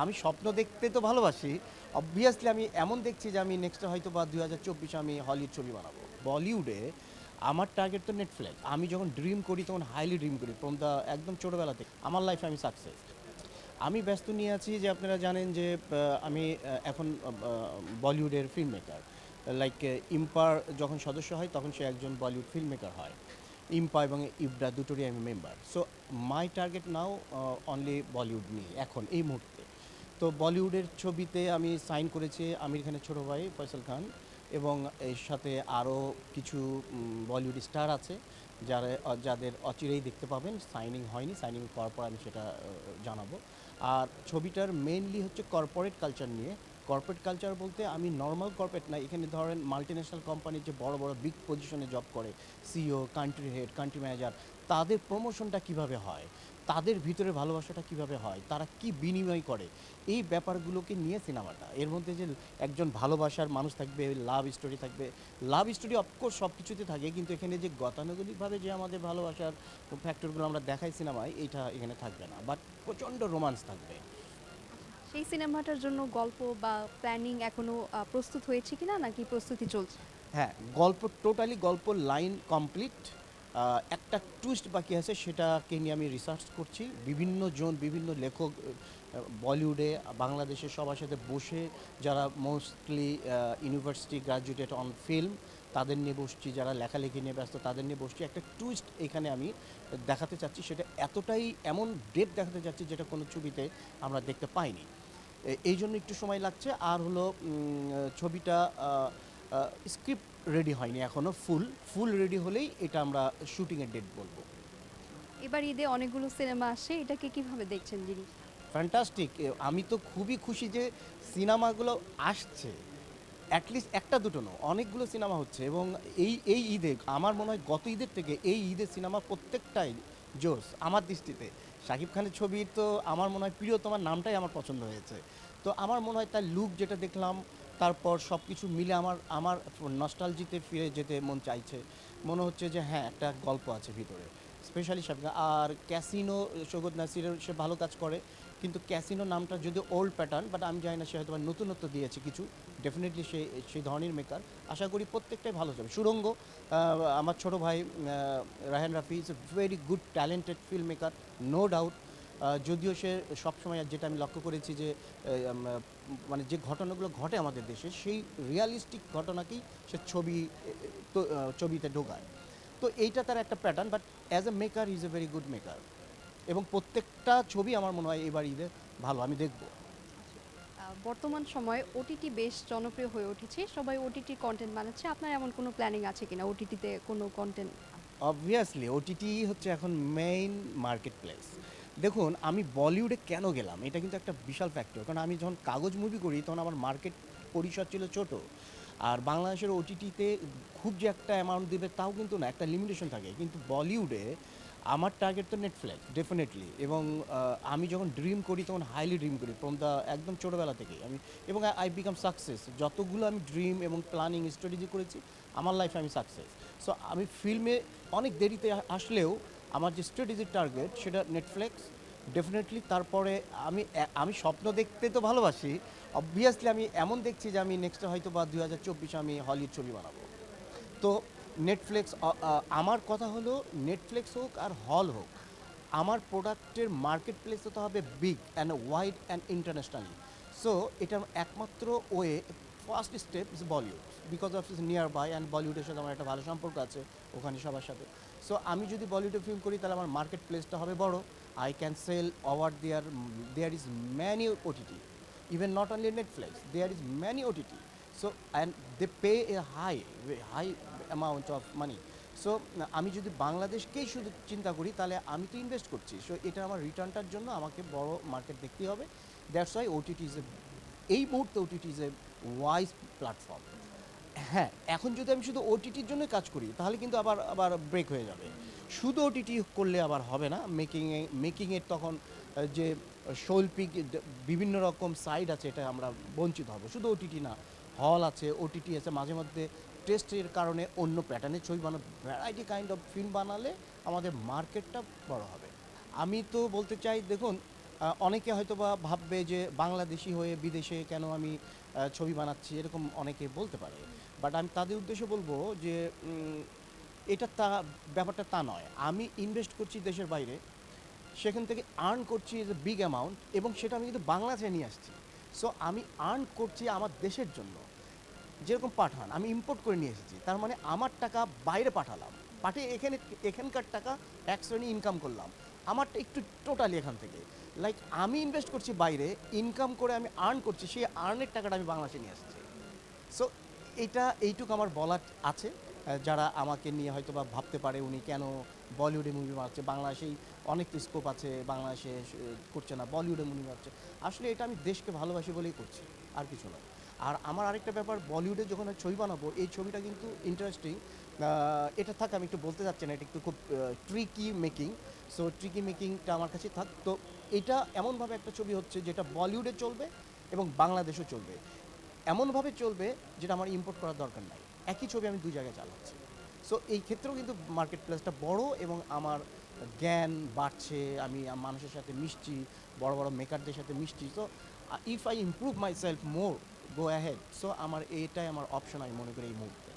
আমি স্বপ্ন দেখতে তো ভালোবাসি। অবভিয়াসলি আমি এমন দেখছি যে আমি নেক্সট হয়তো বা ২০২৪ আমি হলিউড ছবি বানাবো। বলিউডে আমার টার্গেট তো নেটফ্লিক্স। আমি যখন ড্রিম করি তখন হাইলি ড্রিম করি ফ্রম দ্য একদম ছোটোবেলা থেকে। আমার লাইফে আমি সাকসেস। আমি ব্যস্ত নিয়ে আছি যে আপনারা জানেন যে আমি এখন বলিউডের ফিল্ম মেকার। লাইক ইম্পার যখন সদস্য হয় তখন সে একজন বলিউড ফিল্ম মেকার হয়। ইম্পা এবং ইবরা দুটোরই আমি member. So my target now only Bollywood নিয়ে এখন এই মুহূর্তে। তো বলিউডের ছবিতে আমি সাইন করেছি আমির খানের ছোটো ভাই ফয়সাল খান, এবং এর সাথে আরও কিছু বলিউড স্টার আছে যাদের অচিরেই দেখতে পাবেন। সাইনিং হয়নি, সাইনিং করার পর আমি সেটা জানাবো। আর ছবিটার মেইনলি হচ্ছে কর্পোরেট কালচার নিয়ে। কর্পোরেট কালচার বলতে আমি নর্মাল কর্পোরেট না, এখানে ধরেন মাল্টিন্যাশনাল কোম্পানির যে বড় বড় বিগ পজিশনে জব করে CEO, country head, country manager, তাদের প্রমোশনটা কিভাবে হয়, তাদের ভিতরে ভালোবাসাটা কিভাবে হয়, তারা কি বিনিময় করে, এই ব্যাপারগুলোকে নিয়ে সিনেমাটা। এর মধ্যে যে একজন ভালোবাসার মানুষ থাকবে, লাভ স্টোরি থাকবে। লাভ স্টোরি অফকোর্স সব কিছুতে থাকে, কিন্তু এখানে যে গতানুগতিকভাবে যে আমাদের ভালোবাসার ফ্যাক্টরগুলো আমরা দেখাই সিনেমায়, এইটা এখানে থাকবে না, বাট প্রচণ্ড রোমান্স থাকবে। সেই সিনেমাটার জন্য গল্প বা প্ল্যানিং এখনো প্রস্তুত হয়েছে কিনা নাকি প্রস্তুতি চলছে? হ্যাঁ, গল্প লাইন কমপ্লিট। একটা টুইস্ট বাকি আছে, সেটাকে নিয়ে আমি রিসার্চ করছি। বিভিন্ন লেখক বলিউডে, বাংলাদেশে সবার সাথে বসে, যারা mostly university graduated on film, তাদের নিয়ে বসছি। যারা লেখালেখি নিয়ে ব্যস্ত তাদের নিয়ে বসছি। একটা টুইস্ট এখানে আমি দেখাতে চাচ্ছি, সেটা এতটাই এমন ডেপ দেখাতে চাচ্ছি যেটা কোনো ছবিতে আমরা দেখতে পাইনি। এই জন্য একটু সময় লাগছে। আর হলো ছবিটা স্ক্রিপ্ট রেডি হয়নি এখনও। ফুল রেডি হলেই এটা আমরা শুটিংয়ের ডেট বলবো। এবার ঈদে অনেকগুলো সিনেমা আসছে, এটাকে কিভাবে দেখছেন জিনিস? ফ্যান্টাস্টিক। আমি তো খুবই খুশি যে সিনেমাগুলো আসছে। অ্যাটলিস্ট একটা দুটো নয়, অনেকগুলো সিনেমা হচ্ছে। এবং এই ঈদে আমার মনে হয় গত ঈদের থেকে এই ঈদের সিনেমা প্রত্যেকটাই জোস আমার দৃষ্টিতে। শাকিব খানের ছবি তো আমার মনে হয় প্রিয়তমার নামটাই আমার পছন্দ হয়েছে। তো আমার মনে হয় তার লুক যেটা দেখলাম, তারপর সব কিছু মিলে আমার আমার নস্টালজিতে ফিরে যেতে মন চাইছে। মনে হচ্ছে যে হ্যাঁ, একটা গল্প আছে ভিতরে। স্পেশালি শাকিব খান। আর ক্যাসিনো, সৈকত নাসিরের সে ভালো কাজ করে, কিন্তু ক্যাসিনো নামটা যদি ওল্ড প্যাটার্ন, বাট আমি জানি না, সে হয়তো নতুনত্ব দিয়েছে কিছু। ডেফিনেটলি সেই ধরনের মেকার। আশা করি প্রত্যেকটাই ভালো যাবে। সুড়ঙ্গ, আমার ছোট ভাই Raihan Rafi is a very good talented film maker, no doubt. যদিও সে সবসময়, যেটা আমি লক্ষ্য করেছি যে মানে যে ঘটনাগুলো ঘটে আমাদের দেশে, সেই রিয়ালিস্টিক ঘটনাকেই সে ছবিতে ঢোকায়। তো এইটা তার একটা pattern, but as a maker is a very good maker. এবং প্রত্যেকটা ছবি আমার মনে হয় এবার ঈদে ভালো, আমি দেখব। বর্তমান সময়ে ওটিটি বেশ জনপ্রিয় হয়ে উঠেছে, সবাই ওটিটি কন্টেন্ট বানাচ্ছে। আপনার এমন কোনো প্ল্যানিং আছে কিনা ওটিটিতে কোনো কন্টেন্ট? অবভিয়াসলি ওটিটি হচ্ছে এখন মেইন মার্কেট প্লেস। দেখুন, আমি বলিউডে কেন গেলাম, এটা কিন্তু একটা বিশাল ফ্যাক্টর। কারণ আমি যখন কাগজ মুভি করি তখন আমার মার্কেট পরিসর ছিল ছোট। আর বাংলাদেশের ওটিটিতে খুব যে একটা অ্যামাউন্ট দেবে তাও কিন্তু না, একটা লিমিটেশন থাকে। কিন্তু বলিউডে আমার টার্গেট তো নেটফ্লিক্স ডেফিনেটলি। এবং আমি যখন ড্রিম করি তখন হাইলি ড্রিম করি ফ্রম দ্য একদম ছোটোবেলা থেকেই আমি। এবং আই বিকাম সাকসেস। যতগুলো আমি ড্রিম এবং প্ল্যানিং স্ট্র্যাটেজি করেছি, আমার লাইফে আমি সাকসেস। সো আমি ফিল্মে অনেক দেরিতে আসলেও আমার যে স্ট্র্যাটেজির টার্গেট সেটা নেটফ্লিক্স ডেফিনেটলি। তারপরে আমি স্বপ্ন দেখতে তো ভালোবাসি। অবভিয়াসলি আমি এমন দেখছি যে আমি নেক্সট হয়তো বা ২০২৪ আমি হলিউড ছবি বানাবো। তো নেটফ্লিক্স, আমার কথা হলো, নেটফ্লিক্স হোক আর হল হোক, আমার প্রোডাক্টের মার্কেট প্লেস হতে হবে big and wide and internationally. So এটার একমাত্র way, first step is Bollywood, because of its nearby, and বলিউডের সাথে আমার একটা ভালো সম্পর্ক আছে ওখানে সবার সাথে। সো আমি যদি বলিউডে ফিল্ম করি তাহলে আমার মার্কেট প্লেসটা হবে বড়। I can sell over there is many OTT, even not only Netflix, there is many OTT. So and they pay a high amount of money. So আমি যদি বাংলাদেশকেই শুধু চিন্তা করি তাহলে আমি তো ইনভেস্ট করছি। সো এটা আমার রিটার্নটার জন্য আমাকে বড় মার্কেট দেখতেই হবে। That's why OTT is a, এই মুহূর্তে OTT is a wise platform. হ্যাঁ, এখন যদি আমি শুধু ওটিটির জন্য কাজ করি তাহলে কিন্তু আবার আবার ব্রেক হয়ে যাবে। শুধু ওটিটি করলে আবার হবে না। মেকিংয়ের তখন যে শৈল্পিক বিভিন্ন রকম সাইড আছে, এটা আমরা বঞ্চিত হব। শুধু ওটিটি না, হল আছে, ওটিটি আছে, মাঝে মধ্যে টেস্টের কারণে অন্য প্যাটার্নের ছবি বানানো, ভ্যারাইটি কাইন্ড অফ ফিল্ম বানালে আমাদের মার্কেটটা বড় হবে। আমি তো বলতে চাই, দেখুন, অনেকে হয়তোবা ভাববে যে বাংলাদেশি হয়ে বিদেশে কেন আমি ছবি বানাচ্ছি, এরকম অনেকে বলতে পারে। বাট আমি তাদের উদ্দেশ্যে বলবো যে উম, এটা ব্যাপারটা তা নয়। আমি ইনভেস্ট করছি দেশের বাইরে, সেখান থেকে আর্ন করছি এ বিগ অ্যামাউন্ট, এবং সেটা আমি কিন্তু বাংলাদেশে নিয়ে আসছি। সো আমি আর্ন করছি আমার দেশের জন্য। যেরকম পাঠান আমি ইম্পোর্ট করে নিয়ে এসেছি, তার মানে আমার টাকা বাইরে পাঠালাম, পাঠিয়ে এখানকার টাকা ট্যাক্স নিয়ে ইনকাম করলাম। আমারটা একটু টোটালি এখান থেকে, লাইক আমি ইনভেস্ট করছি বাইরে, ইনকাম করে আমি আর্ন করছি, সেই আর্নের টাকাটা আমি বাংলাদেশে নিয়ে আসছি। সো এইটুকু আমার বলার আছে। যারা আমাকে নিয়ে হয়তো বা ভাবতে পারে উনি কেন বলিউডে মুভি বানাচ্ছে, বাংলাদেশেই অনেক তো স্কোপ আছে, বাংলাদেশে করছে না, বলিউডে মুভি বানাচ্ছে। আসলে এটা আমি দেশকে ভালোবাসি বলেই করছি, আর কিছু নয়। আর আমার আরেকটা ব্যাপার, বলিউডে যখন আমি ছবি বানাবো, এই ছবিটা কিন্তু ইন্টারেস্টিং। এটা থাক, আমি একটু বলতে চাচ্ছি না, এটা একটু খুব ট্রিকি মেকিং। সো ট্রিকি মেকিংটা আমার কাছে থাক। তো এটা এমনভাবে একটা ছবি হচ্ছে যেটা বলিউডে চলবে এবং বাংলাদেশেও চলবে, এমনভাবে চলবে যেটা আমার ইম্পোর্ট করার দরকার নাই। একই ছবি আমি দুই জায়গায় চালাচ্ছি। সো এই ক্ষেত্রেও কিন্তু মার্কেট প্লেসটা বড়, এবং আমার জ্ঞান বাড়ছে, আমি মানুষের সাথে মিশছি, বড় বড় মেকারদের সাথে মিশছি। So if I improve myself more, go ahead. So আমার এটাই আমার অপশন আমি মনে করি এই মুহূর্তে।